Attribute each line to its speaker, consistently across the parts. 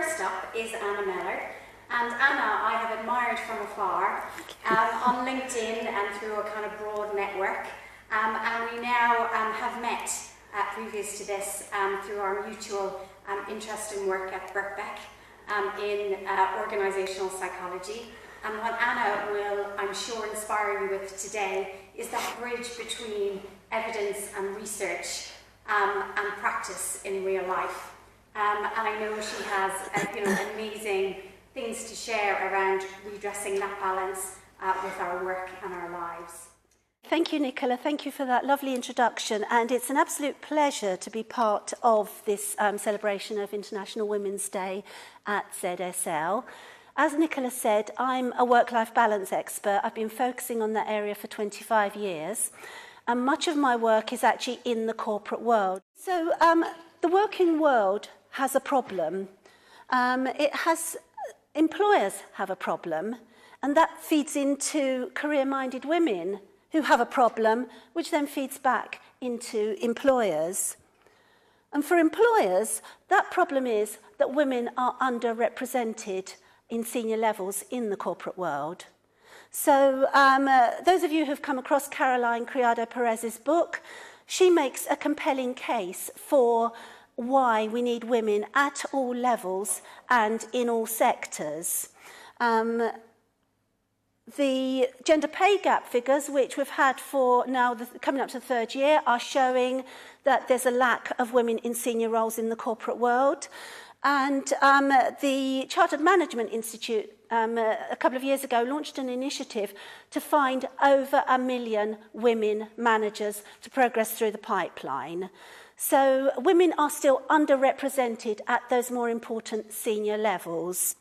Speaker 1: first up is Anna Meller. And Anna, I have admired from afar on LinkedIn and through a kind of broad network. And we now have met previous to this through our mutual interest in work at Birkbeck in organisational psychology. And what Anna will, I'm sure, inspire you with today is that bridge between evidence and research and practice in real life. And I know she has amazing things to share around redressing that balance with our work and our lives.
Speaker 2: Thank you, Nicola. Thank you for that lovely introduction. And it's an absolute pleasure to be part of this celebration of International Women's Day at ZSL. As Nicola said, I'm a work-life balance expert. I've been focusing on that area for 25 years. And much of my work is actually in the corporate world. So the working world has a problem. Employers have a problem, and that feeds into career-minded women who have a problem, which then feeds back into employers. And for employers, that problem is that women are underrepresented in senior levels in the corporate world. So those of you who've come across Caroline Criado Perez's book, she makes a compelling case for why we need women at all levels and in all sectors. The gender pay gap figures, which we've had for now coming up to the third year, are showing that there's a lack of women in senior roles in the corporate world. And the Chartered Management Institute a couple of years ago launched an initiative to find over 1 million women managers to progress through the pipeline. So women are still underrepresented at those more important senior levels.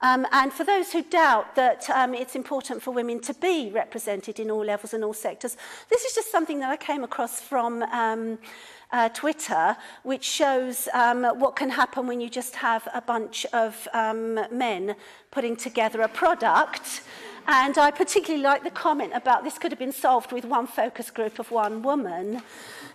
Speaker 2: And for those who doubt that it's important for women to be represented in all levels and all sectors, this is just something that I came across from Twitter, which shows what can happen when you just have a bunch of men putting together a product. And I particularly like the comment about this could have been solved with one focus group of one woman.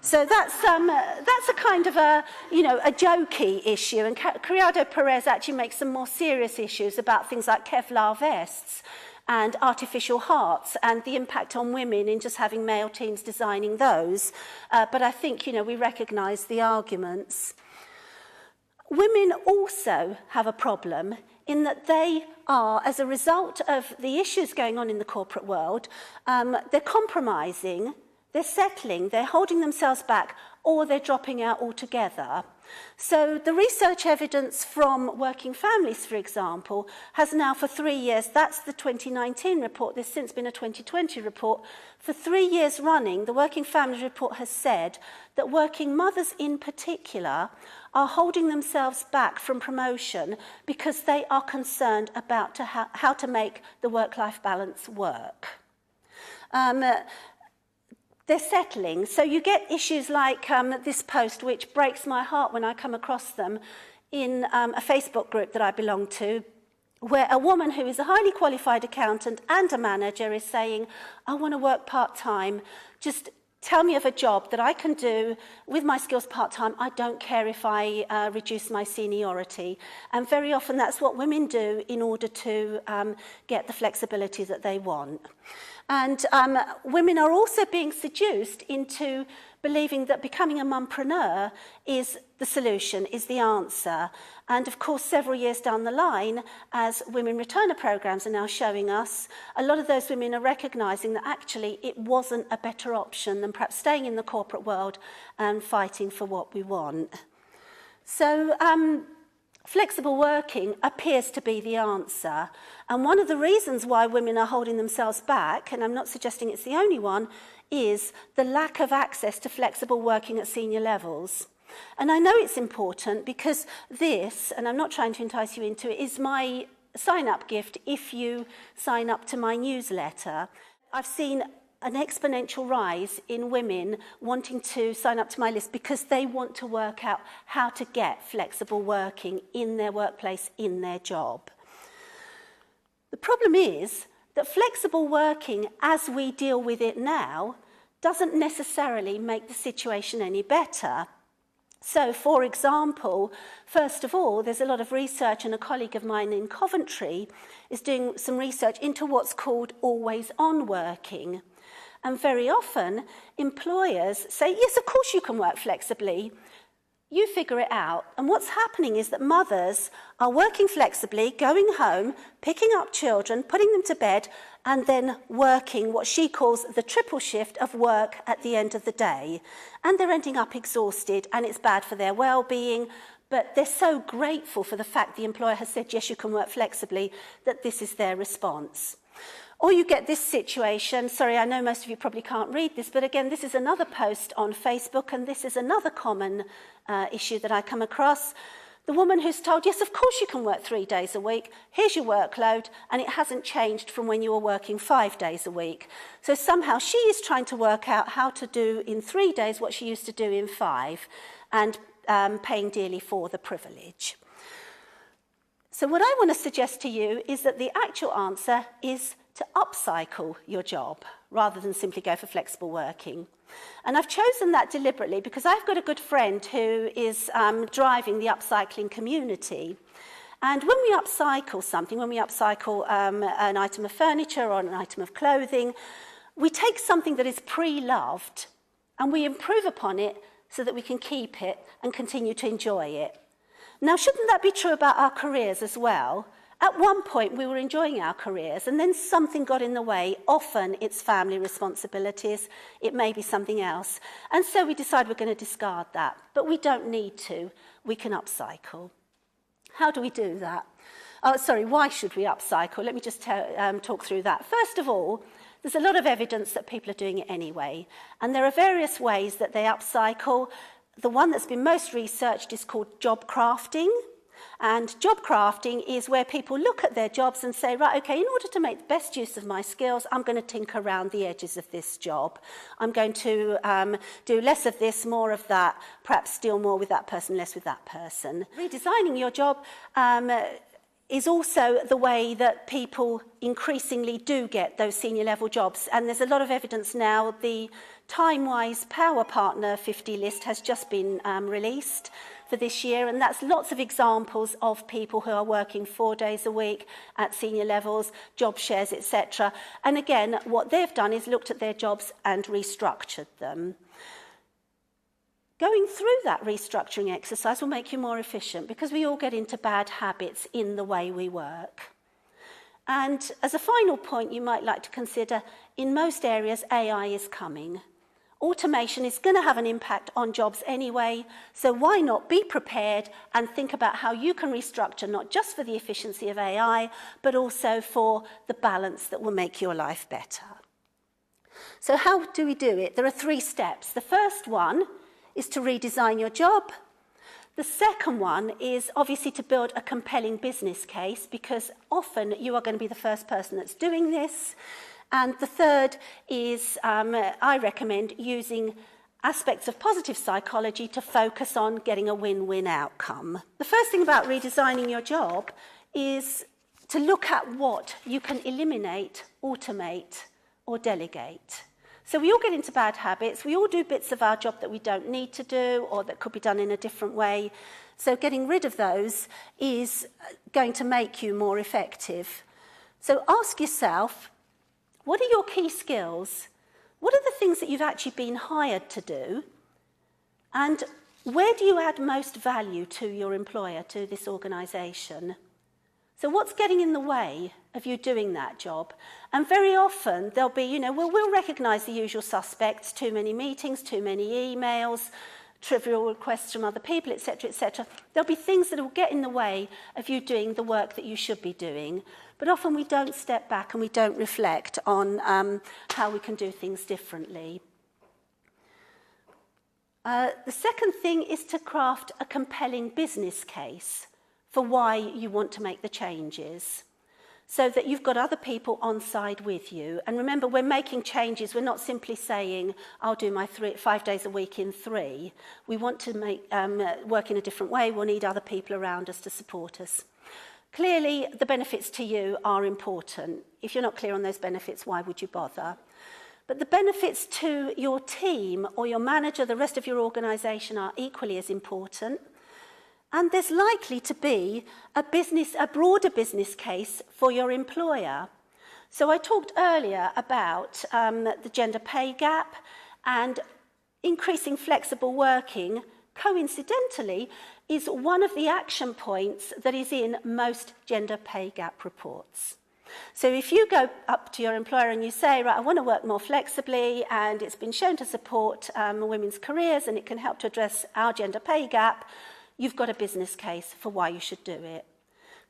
Speaker 2: So that's a kind of a jokey issue. And Criado Perez actually makes some more serious issues about things like Kevlar vests and artificial hearts and the impact on women in just having male teams designing those. But I think, we recognise the arguments. Women also have a problem in that they are, as a result of the issues going on in the corporate world, they're compromising, they're settling, they're holding themselves back, or they're dropping out altogether. So the research evidence from working families, for example, has now for 3 years, that's the 2019 report, there's since been a 2020 report, for 3 years running, the Working Families Report has said that working mothers in particular are holding themselves back from promotion because they are concerned about how to make the work-life balance work. They're settling. So you get issues like this post, which breaks my heart when I come across them in a Facebook group that I belong to, where a woman who is a highly qualified accountant and a manager is saying, I want to work part-time, just tell me of a job that I can do with my skills part-time. I don't care if I reduce my seniority. And very often that's what women do in order to get the flexibility that they want. And women are also being seduced into believing that becoming a mumpreneur is the solution, is the answer. And of course, several years down the line, as women returner programs are now showing us, a lot of those women are recognising that actually it wasn't a better option than perhaps staying in the corporate world and fighting for what we want. So flexible working appears to be the answer. And one of the reasons why women are holding themselves back, and I'm not suggesting it's the only one, is the lack of access to flexible working at senior levels. And I know it's important because this, and I'm not trying to entice you into it, is my sign-up gift if you sign up to my newsletter. I've seen an exponential rise in women wanting to sign up to my list because they want to work out how to get flexible working in their workplace, in their job. The problem is that flexible working, as we deal with it now, doesn't necessarily make the situation any better. So, for example, first of all, there's a lot of research, and a colleague of mine in Coventry is doing some research into what's called always-on working. And very often, employers say, yes, of course you can work flexibly. You figure it out. And what's happening is that mothers are working flexibly, going home, picking up children, putting them to bed, and then working what she calls the triple shift of work at the end of the day. And they're ending up exhausted, and it's bad for their well-being, but they're so grateful for the fact the employer has said, yes, you can work flexibly, that this is their response. Or you get this situation, sorry, I know most of you probably can't read this, but again, this is another post on Facebook, and this is another common issue that I come across. The woman who's told, yes, of course you can work 3 days a week, here's your workload, and it hasn't changed from when you were working 5 days a week. So somehow she is trying to work out how to do in 3 days what she used to do in 5, and paying dearly for the privilege. So what I want to suggest to you is that the actual answer is to upcycle your job rather than simply go for flexible working. And I've chosen that deliberately because I've got a good friend who is driving the upcycling community. And when we upcycle something, when we upcycle an item of furniture or an item of clothing, we take something that is pre-loved and we improve upon it so that we can keep it and continue to enjoy it. Now, shouldn't that be true about our careers as well? At one point, we were enjoying our careers, and then something got in the way. Often, it's family responsibilities. It may be something else. And so we decide we're going to discard that. But we don't need to. We can upcycle. How do we do that? Why should we upcycle? Let me just talk through that. First of all, there's a lot of evidence that people are doing it anyway. And there are various ways that they upcycle. The one that's been most researched is called job crafting. And job crafting is where people look at their jobs and say, right, okay, in order to make the best use of my skills, I'm going to tinker around the edges of this job. I'm going to do less of this, more of that, perhaps deal more with that person, less with that person. Redesigning your job is also the way that people increasingly do get those senior level jobs. And there's a lot of evidence now. The Time-Wise Power Partner 50 list has just been released for this year, and that's lots of examples of people who are working 4 days a week at senior levels, job shares, etc. And again, what they've done is looked at their jobs and restructured them. Going through that restructuring exercise will make you more efficient because we all get into bad habits in the way we work. And as a final point you might like to consider, in most areas AI is coming. Automation is going to have an impact on jobs anyway, so why not be prepared and think about how you can restructure not just for the efficiency of AI, but also for the balance that will make your life better. So how do we do it? There are 3 steps. The first one is to redesign your job. The second one is obviously to build a compelling business case, because often you are going to be the first person that's doing this. And the third is, I recommend using aspects of positive psychology to focus on getting a win-win outcome. The first thing about redesigning your job is to look at what you can eliminate, automate, or delegate. So we all get into bad habits. We all do bits of our job that we don't need to do or that could be done in a different way. So getting rid of those is going to make you more effective. So ask yourself, what are your key skills? What are the things that you've actually been hired to do? And where do you add most value to your employer, to this organisation? So what's getting in the way of you doing that job? And very often there'll be, we'll recognise the usual suspects, too many meetings, too many emails, trivial requests from other people, etc., etc. There'll be things that will get in the way of you doing the work that you should be doing. But often we don't step back and we don't reflect on how we can do things differently. The second thing is to craft a compelling business case for why you want to make the changes, so that you've got other people on side with you. And remember, we're making changes. We're not simply saying, I'll do my 5 days a week in 3. We want to make work in a different way. We'll need other people around us to support us. Clearly, the benefits to you are important. If you're not clear on those benefits, why would you bother? But the benefits to your team or your manager, the rest of your organisation, are equally as important. And there's likely to be a broader business case for your employer. So I talked earlier about the gender pay gap, and increasing flexible working, coincidentally, is one of the action points that is in most gender pay gap reports. So if you go up to your employer and you say, right, I want to work more flexibly, and it's been shown to support women's careers and it can help to address our gender pay gap, you've got a business case for why you should do it.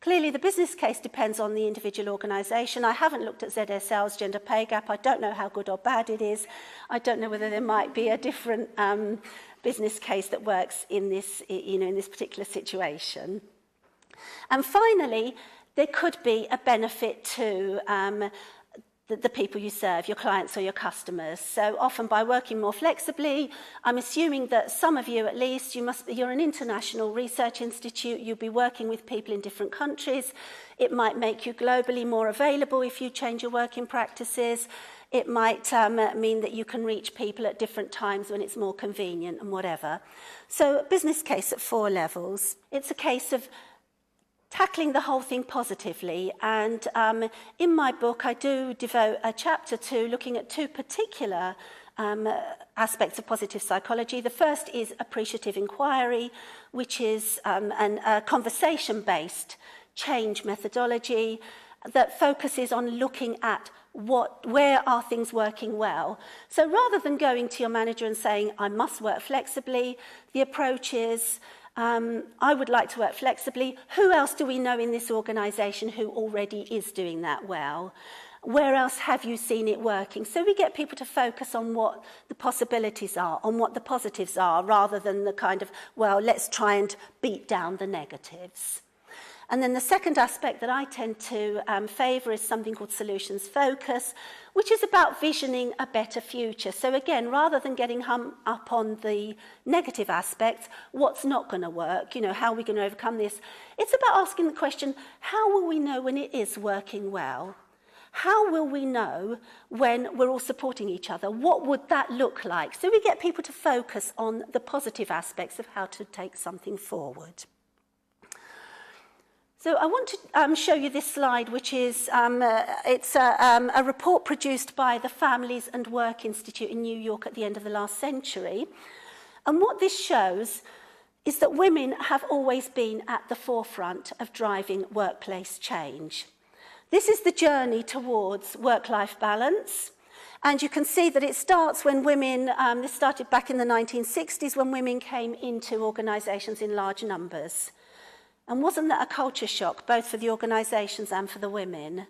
Speaker 2: Clearly, the business case depends on the individual organisation. I haven't looked at ZSL's gender pay gap. I don't know how good or bad it is. I don't know whether there might be a different business case that works in this, in this particular situation. And finally, there could be a benefit to the people you serve, your clients or your customers. So often by working more flexibly, I'm assuming that some of you at least, you're an international research institute, you'll be working with people in different countries. It might make you globally more available if you change your working practices. It might mean that you can reach people at different times when it's more convenient and whatever. So a business case at 4 levels. It's a case of tackling the whole thing positively, and in my book I do devote a chapter to looking at 2 particular aspects of positive psychology. The first is appreciative inquiry, which is a conversation-based change methodology that focuses on looking at where are things working well. So rather than going to your manager and saying, I must work flexibly, the approach is, I would like to work flexibly. Who else do we know in this organisation who already is doing that well? Where else have you seen it working? So we get people to focus on what the possibilities are, on what the positives are, rather than the kind of, well, let's try and beat down the negatives. And then the second aspect that I tend to favour is something called solutions focus, which is about visioning a better future. So again, rather than getting hung up on the negative aspects, what's not going to work, how are we going to overcome this? It's about asking the question, how will we know when it is working well? How will we know when we're all supporting each other? What would that look like? So we get people to focus on the positive aspects of how to take something forward. So I want to show you this slide, which is it's a report produced by the Families and Work Institute in New York at the end of the last century. And what this shows is that women have always been at the forefront of driving workplace change. This is the journey towards work-life balance. And you can see that it starts when women, this started back in the 1960s, when women came into organisations in large numbers. And wasn't that a culture shock, both for the organisations and for the women?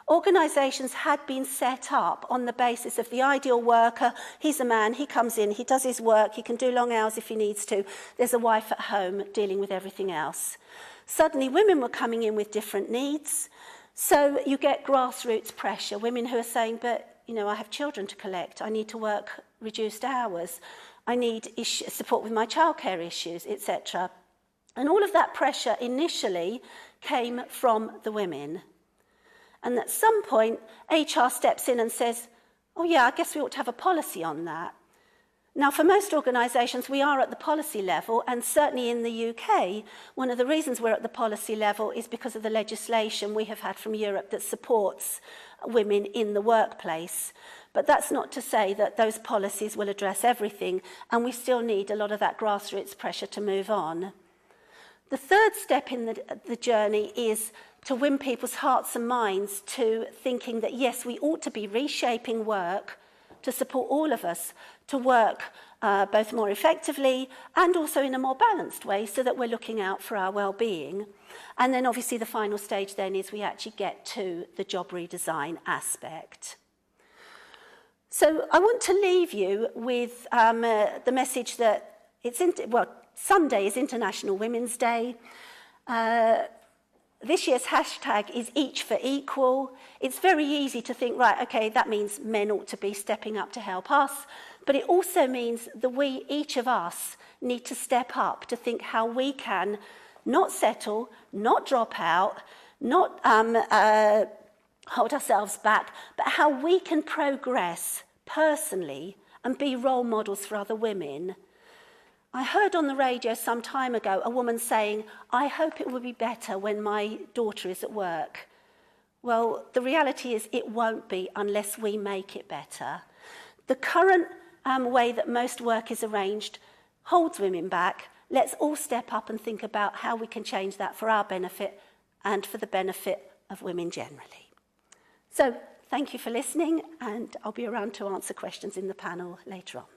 Speaker 2: Organisations had been set up on the basis of the ideal worker. He's a man, he comes in, he does his work, he can do long hours if he needs to. There's a wife at home dealing with everything else. Suddenly, women were coming in with different needs. So you get grassroots pressure, women who are saying, but, I have children to collect, I need to work reduced hours, I need support with my childcare issues, etc. And all of that pressure initially came from the women. And at some point, HR steps in and says, oh yeah, I guess we ought to have a policy on that. Now, for most organisations, we are at the policy level, and certainly in the UK, one of the reasons we're at the policy level is because of the legislation we have had from Europe that supports women in the workplace. But that's not to say that those policies will address everything, and we still need a lot of that grassroots pressure to move on. The third step in the journey is to win people's hearts and minds to thinking that, yes, we ought to be reshaping work to support all of us to work both more effectively and also in a more balanced way so that we're looking out for our well-being. And then obviously the final stage then is we actually get to the job redesign aspect. So I want to leave you with the message that Sunday is International Women's Day. This year's hashtag is Each for Equal. It's very easy to think, right, okay, that means men ought to be stepping up to help us. But it also means that each of us, need to step up to think how we can not settle, not drop out, not hold ourselves back, but how we can progress personally and be role models for other women. I heard on the radio some time ago a woman saying, "I hope it will be better when my daughter is at work." Well, the reality is it won't be unless we make it better. The current way that most work is arranged holds women back. Let's all step up and think about how we can change that for our benefit and for the benefit of women generally. So, thank you for listening, and I'll be around to answer questions in the panel later on.